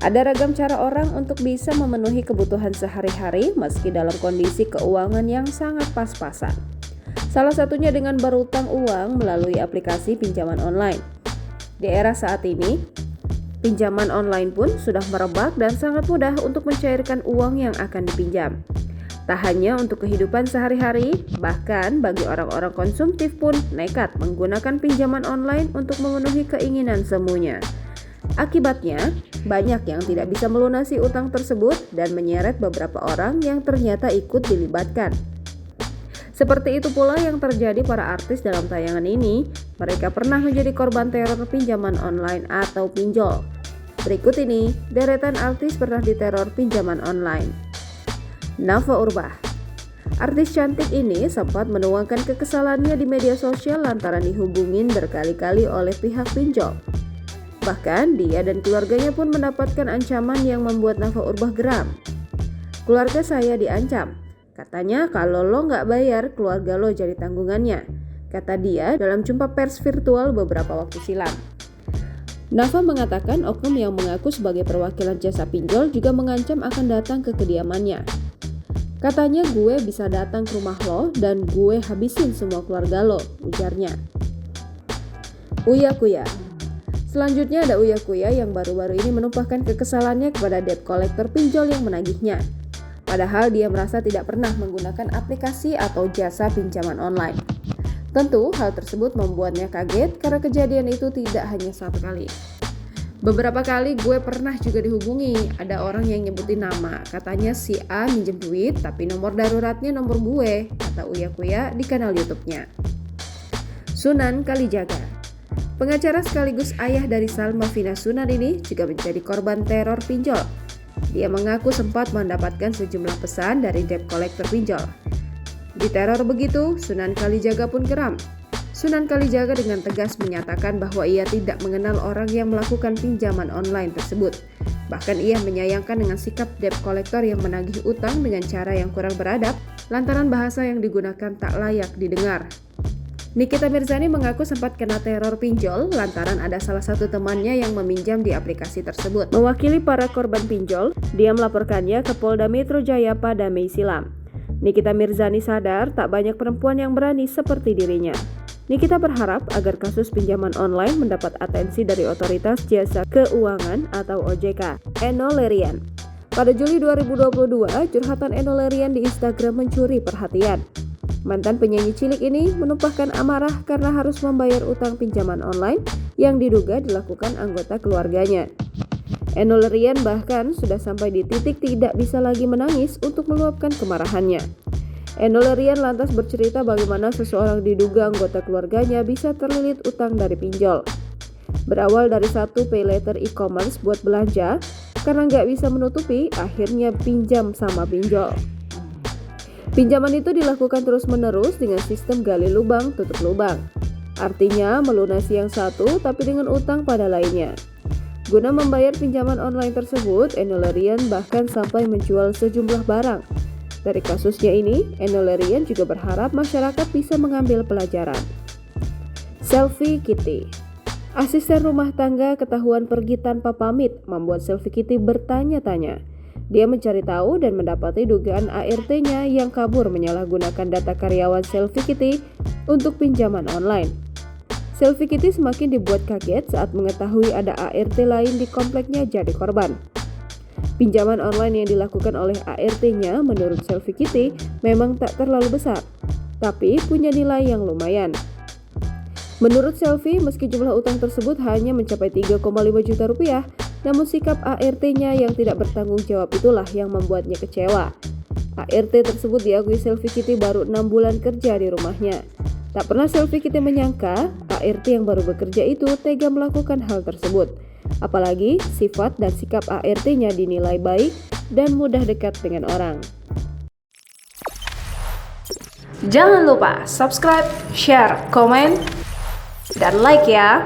Ada ragam cara orang untuk bisa memenuhi kebutuhan sehari-hari meski dalam kondisi keuangan yang sangat pas-pasan. Salah satunya dengan berutang uang melalui aplikasi pinjaman online. Di era saat ini, pinjaman online pun sudah merebak dan sangat mudah untuk mencairkan uang yang akan dipinjam. Tak hanya untuk kehidupan sehari-hari, bahkan bagi orang-orang konsumtif pun nekat menggunakan pinjaman online untuk memenuhi keinginan semuanya. Akibatnya, banyak yang tidak bisa melunasi utang tersebut dan menyeret beberapa orang yang ternyata ikut dilibatkan. Seperti itu pula yang terjadi para artis dalam tayangan ini. Mereka pernah menjadi korban teror pinjaman online atau pinjol. Berikut ini, deretan artis pernah diteror pinjaman online. Nava Urbah. Artis cantik ini sempat menuangkan kekesalannya di media sosial lantaran dihubungin berkali-kali oleh pihak pinjol. Bahkan dia dan keluarganya pun mendapatkan ancaman yang membuat Nava Urbah geram. "Keluarga saya diancam. Katanya kalau lo nggak bayar, keluarga lo jadi tanggungannya," kata dia dalam jumpa pers virtual beberapa waktu silam. Nava mengatakan oknum yang mengaku sebagai perwakilan jasa pinjol juga mengancam akan datang ke kediamannya. "Katanya gue bisa datang ke rumah lo dan gue habisin semua keluarga lo," ujarnya. Uya Kuya. Selanjutnya ada Uya Kuya yang baru-baru ini menumpahkan kekesalannya kepada debt collector pinjol yang menagihnya. Padahal dia merasa tidak pernah menggunakan aplikasi atau jasa pinjaman online. Tentu hal tersebut membuatnya kaget karena kejadian itu tidak hanya satu kali. "Beberapa kali gue pernah juga dihubungi, ada orang yang nyebutin nama, katanya si A minjem duit tapi nomor daruratnya nomor gue," kata Uya Kuya di kanal YouTube-nya. Sunan Kalijaga. Pengacara sekaligus ayah dari Salma Vina Sunan ini juga menjadi korban teror pinjol. Dia mengaku sempat mendapatkan sejumlah pesan dari debt collector pinjol. Diteror begitu, Sunan Kalijaga pun geram. Sunan Kalijaga dengan tegas menyatakan bahwa ia tidak mengenal orang yang melakukan pinjaman online tersebut. Bahkan ia menyayangkan dengan sikap debt collector yang menagih utang dengan cara yang kurang beradab lantaran bahasa yang digunakan tak layak didengar. Nikita Mirzani mengaku sempat kena teror pinjol lantaran ada salah satu temannya yang meminjam di aplikasi tersebut. Mewakili para korban pinjol, dia melaporkannya ke Polda Metro Jaya pada Mei silam. Nikita Mirzani sadar tak banyak perempuan yang berani seperti dirinya. Nikita berharap agar kasus pinjaman online mendapat atensi dari Otoritas Jasa Keuangan atau OJK. Enno Lerian. Pada Juli 2022, curhatan Enno Lerian di Instagram mencuri perhatian. Mantan penyanyi cilik ini menumpahkan amarah karena harus membayar utang pinjaman online yang diduga dilakukan anggota keluarganya. Enno Lerian bahkan sudah sampai di titik tidak bisa lagi menangis untuk meluapkan kemarahannya. Enno Lerian lantas bercerita bagaimana seseorang diduga anggota keluarganya bisa terlilit utang dari pinjol. Berawal dari satu pay later e-commerce buat belanja, karena nggak bisa menutupi, akhirnya pinjam sama pinjol. Pinjaman itu dilakukan terus-menerus dengan sistem gali lubang, tutup lubang. Artinya melunasi yang satu tapi dengan utang pada lainnya. Guna membayar pinjaman online tersebut, Enno Lerian bahkan sampai menjual sejumlah barang. Dari kasusnya ini, Enno Lerian juga berharap masyarakat bisa mengambil pelajaran. Selfie Kitty. Asisten rumah tangga ketahuan pergi tanpa pamit membuat Selfie Kitty bertanya-tanya. Dia mencari tahu dan mendapati dugaan ART-nya yang kabur menyalahgunakan data karyawan Selfie Kitty untuk pinjaman online. Selfie Kitty semakin dibuat kaget saat mengetahui ada ART lain di kompleknya jadi korban. Pinjaman online yang dilakukan oleh ART-nya menurut Selfie Kitty memang tak terlalu besar, tapi punya nilai yang lumayan. Menurut Selfie, meski jumlah utang tersebut hanya mencapai 3,5 juta rupiah, namun sikap ART-nya yang tidak bertanggung jawab itulah yang membuatnya kecewa. ART tersebut diakui Selfie Kitty baru 6 bulan kerja di rumahnya. Tak pernah Selfie Kitty menyangka ART yang baru bekerja itu tega melakukan hal tersebut. Apalagi sifat dan sikap ART-nya dinilai baik dan mudah dekat dengan orang. Jangan lupa subscribe, share, komen, dan like ya!